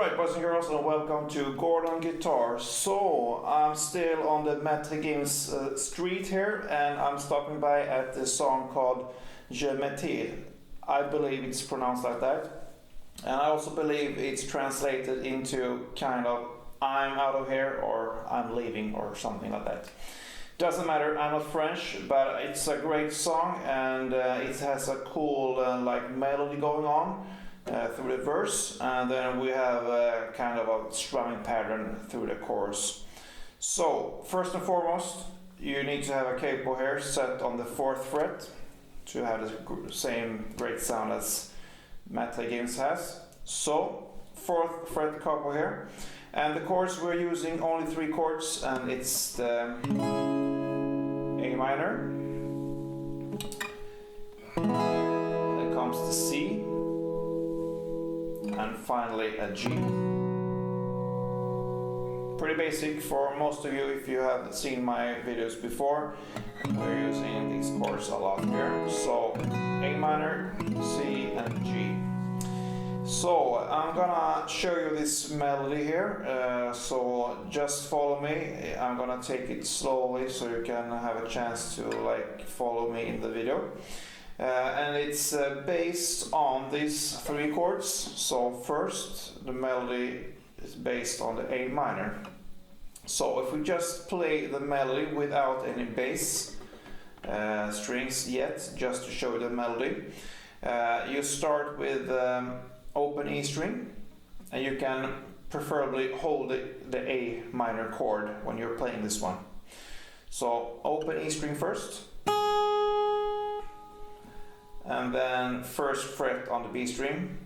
Alright, boys and girls, and welcome to Gordon Guitar. So, I'm still on the Maître Gims street here, and I'm stopping by at the song called Je m'aïTRE. I believe it's pronounced like that. And I also believe it's translated into kind of I'm out of here or I'm leaving or something like that. Doesn't matter, I'm not French, but it's a great song, and it has a cool like melody going on through the verse, and then we have a kind of a strumming pattern through the chorus. So first and foremost, you need to have a capo here set on the 4th fret to have the same great sound as Maître Gims has. So 4th fret capo here, and the chords we're using only 3 chords, and it's the A minor, then comes the C, and finally a G. Pretty basic for most of you if you have seen my videos before. We're using these chords a lot here. So A minor, C and G. So I'm gonna show you this melody here, so just follow me. I'm gonna take it slowly so you can have a chance to like follow me in the video. And it's based on these 3 chords. So first, the melody is based on the A minor. So if we just play the melody without any bass strings yet, just to show you the melody, you start with open E string, and you can preferably hold the A minor chord when you're playing this one. So open E string first, and then 1st fret on the B string,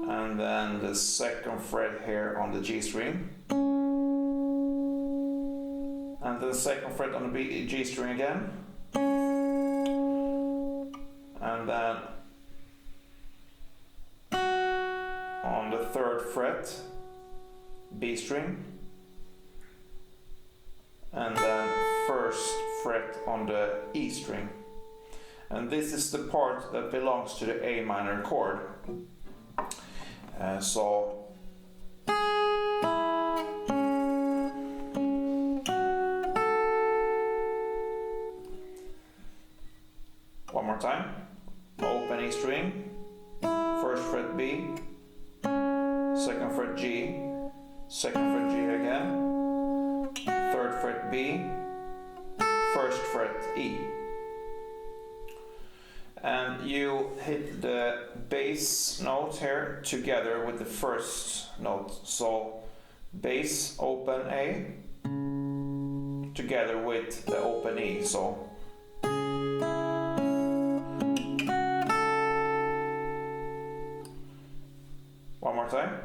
and then the 2nd fret here on the G string, and then the 2nd fret on the G string again, and then on the 3rd fret B string, and then 1st fret on the E string. And this is the part that belongs to the A minor chord. So one more time. Open E string, 1st fret B, 2nd fret G, 2nd fret G again, 3rd fret B, 1st fret E. And you hit the bass note here together with the 1st note. So bass, open A, together with the open E. So one more time.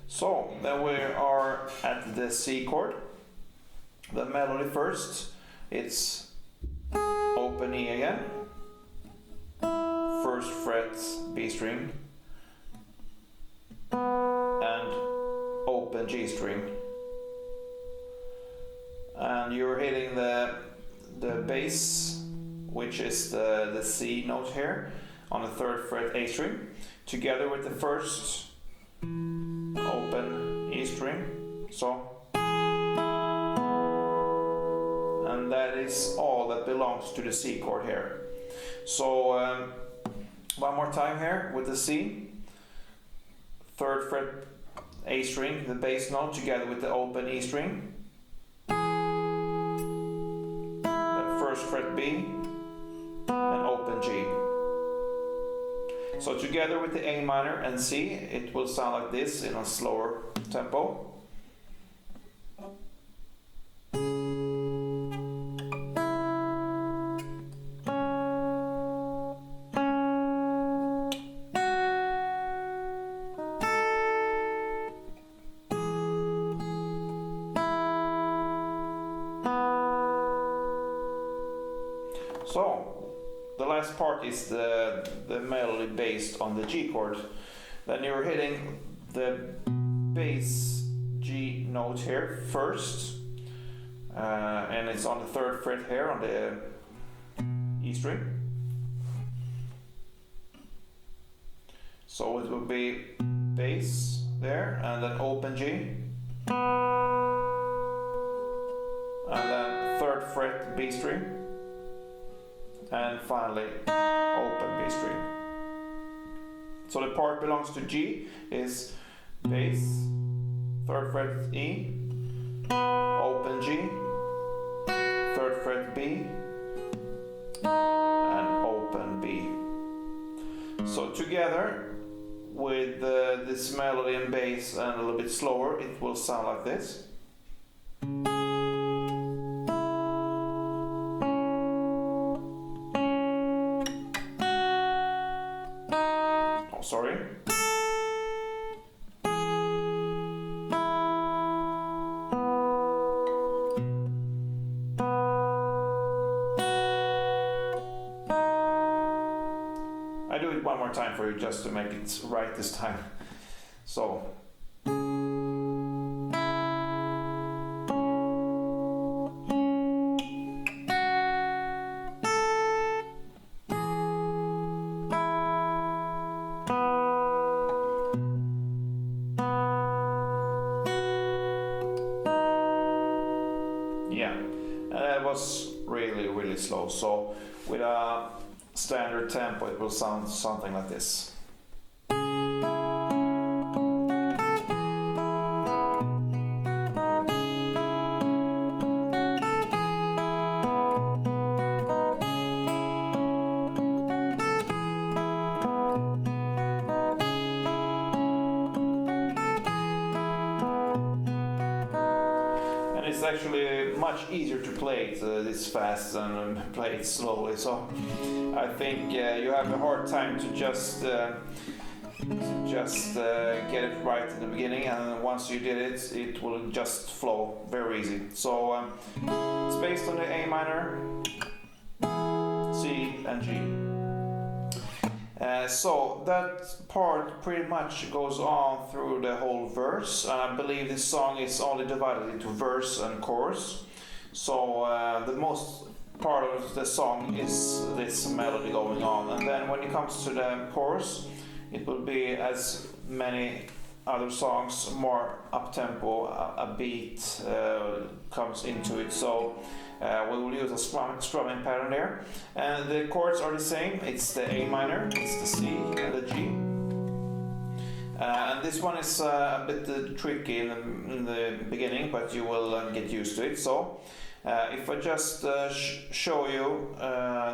So then we are at the C chord. The melody first, it's open E again, 1st fret B string, and open G string. And you're hitting the bass, which is the C note here, on the 3rd fret A string, together with the 1st open E string. So, and that is all that belongs to the C chord here. So one more time here with the C, 3rd fret A string, the bass note, together with the open E string, then 1st fret B, and open G. So together with the A minor and C, it will sound like this in a slower tempo. So the last part is the melody based on the G chord. Then you're hitting the bass G note here first, and it's on the 3rd fret here on the E string. So it will be bass there, and then open G, and then 3rd fret B string, and finally open B string. So the part belongs to G is bass, 3rd fret E, open G, 3rd fret B, and open B. So together with this melody and bass and a little bit slower, it will sound like this. Oh, sorry. I do it one more time for you just to make it right this time. So. Yeah, and that was really slow. So with a standard tempo, it will sound something like this. It's actually much easier to play it this fast than play it slowly, so I think you have a hard time to just get it right in the beginning, and once you did it, it will just flow very easy. So it's based on the A minor, C and G. So that part pretty much goes on through the whole verse, and I believe this song is only divided into verse and chorus. So the most part of the song is this melody going on, and then when it comes to the chorus, it will be, as many other songs, more up-tempo, a beat comes into it. So we will use a strumming pattern there, and the chords are the same. It's the A minor, it's the C and the G, and this one is a bit tricky in the beginning, but you will get used to it. So if I just show you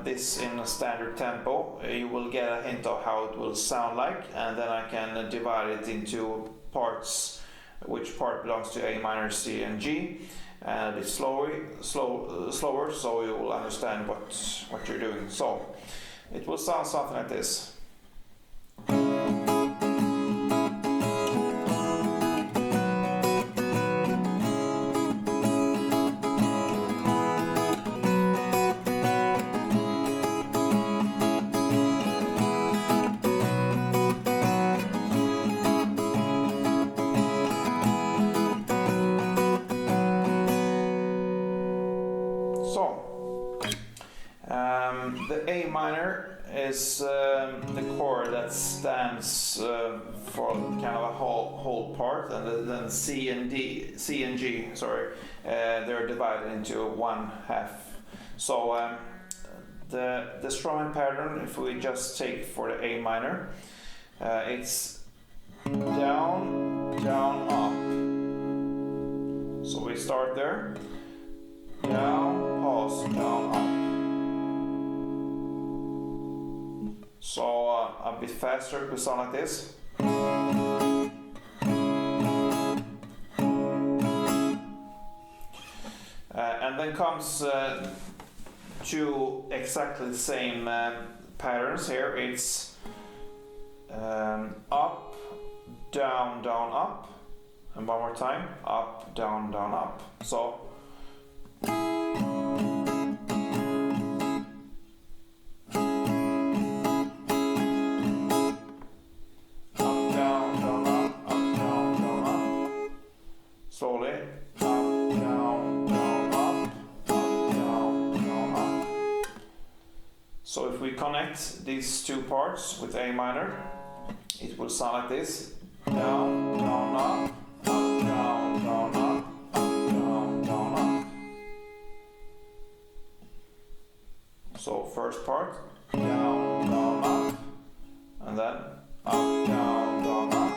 this in a standard tempo, you will get a hint of how it will sound like, and then I can divide it into parts, which part belongs to A minor, C and G, and a bit slower, so you will understand what you're doing. So it will sound something like this. The A minor is the chord that stands for kind of a whole part, and then C and G, they're divided into one half. So the strumming pattern, if we just take for the A minor, it's down, down, up. So we start there, down, pause, down, up. So a bit faster, it will sound like this. And then comes two exactly the same patterns here. It's up, down, down, up. And one more time, up, down, down, up. So slowly, up, down, down, up, down, down, up. connect these two parts with A minor, it will sound like this. Down, down, up, down, down, up, down, down, up. So first part, down, down, up, and then up, down, down, up,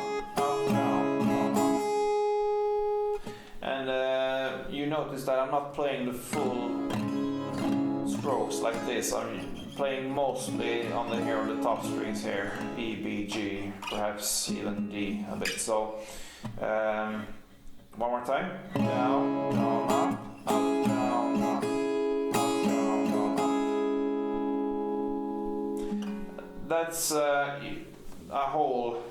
down, down, up. And you notice that I'm not playing the full strokes like this. I'm playing mostly on the top strings here, E, B, G, perhaps even D a bit. So one more time. Down, down, up, down, up, up, down, down, up. That's a whole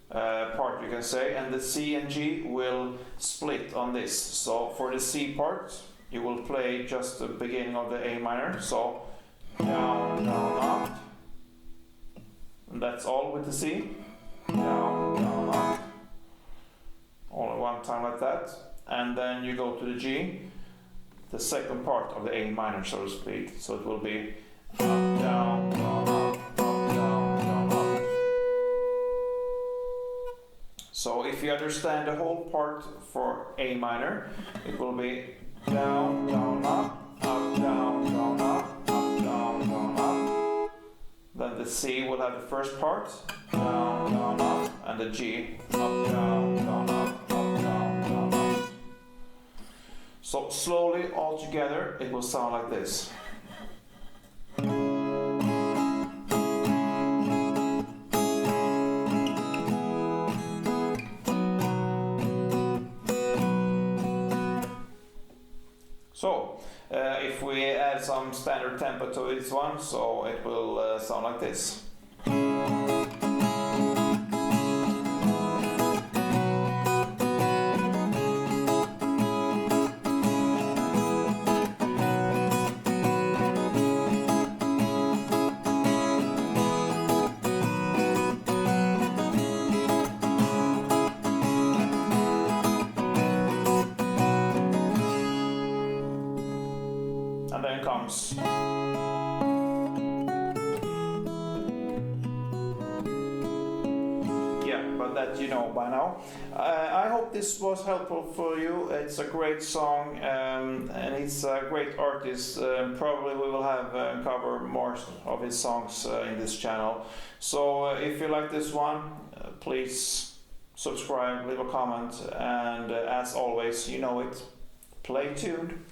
part, you can say, and the C and G will split on this. So for the C part, you will play just the beginning of the A minor. So down, down, up. And that's all with the C. Down, down, up. All at one time like that. And then you go to the G, the second part of the A minor, so to speak. So it will be up, down, down, up, down, down, up. So if you understand the whole part for A minor, it will be down, down, up, down, down, up, down, down, up. Then the C will have the first part, down, down, up, and the G, up, down, down, up, down, down, up. So slowly all together, it will sound like this. So, if we add some standard tempo to this one, so it will sound like this. And then comes but that you know by now. I hope this was helpful for you. It's a great song, and it's a great artist. Probably we will have cover more of his songs in this channel. So if you like this one, please subscribe, leave a comment, and as always, you know it, play tuned.